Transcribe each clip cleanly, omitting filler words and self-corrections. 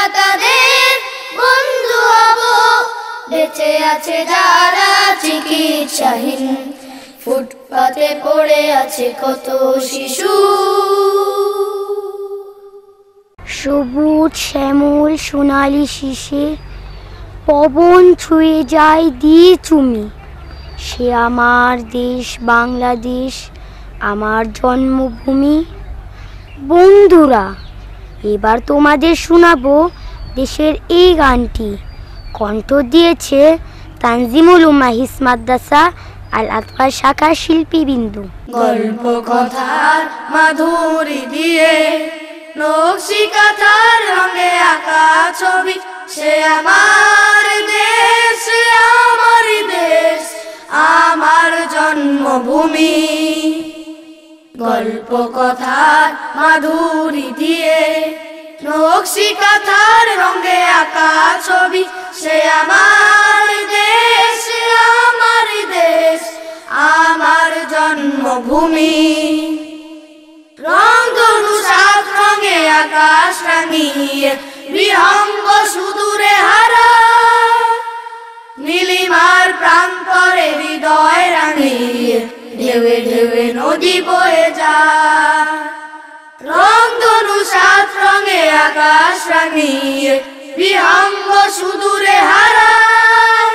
আমরা তাদের বন্ধু হব। বেঁচে আছে যারা চিকিৎসাহীন, ফুটপাতে পড়ে আছে কত শিশু। সবুজ শ্যামল সোনালি শীষে পবন ছুঁয়ে যায় দিয়ে চুমি। সে আমার দেশ বাংলাদেশ, আমার জন্মভূমি। বন্ধুরা, এবার তোমাদের শোনাবো দেশের এই গানটি। কণ্ঠ দিয়েছে তানজিমুল উম্মাহ হিফজ মাদ্রাসা আল আতফাল শাখার শিল্পীবৃন্দু। গল্প কথার মাধুরী দিয়ে নকশি কাঁথার রঙে আঁকা ছবি, সে আমার দেশ, সে আমার দেশ, আমার জন্মভূমি। গল্প কথার মাধুরী দিয়ে নকশি কাঁথার রঙে আঁকা ছবি, সে আমার দেশ, সে আমার দেশ, আমার জন্মভূমি। রংধনু সাত রঙে আকাশ রাঙিয়ে বিহঙ্গ সুদূরে হারায়, নীলিমার প্রান্তরে হৃদয় রাঙিয়ে ঢেউে ঢেউে নদী বয়ে যায়। রংধনু সাত রঙে আকাশ রাঙিয়ে বিহঙ্গ সুদূরে হারায়,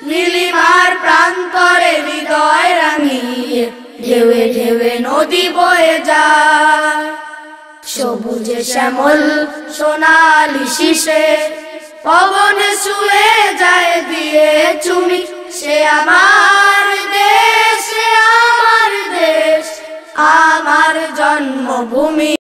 নীলিমার প্রান্তরে হৃদয় রাঙিয়ে ঢেউে ঢেউে নদী বয়ে যায়। সবুজে শ্যামল সোনালি শীষে পবনে ছুঁয়ে যায় দিয়ে চুমি, সে আমার দেশ, সে আমার দেশ, আমার জন্মভূমি।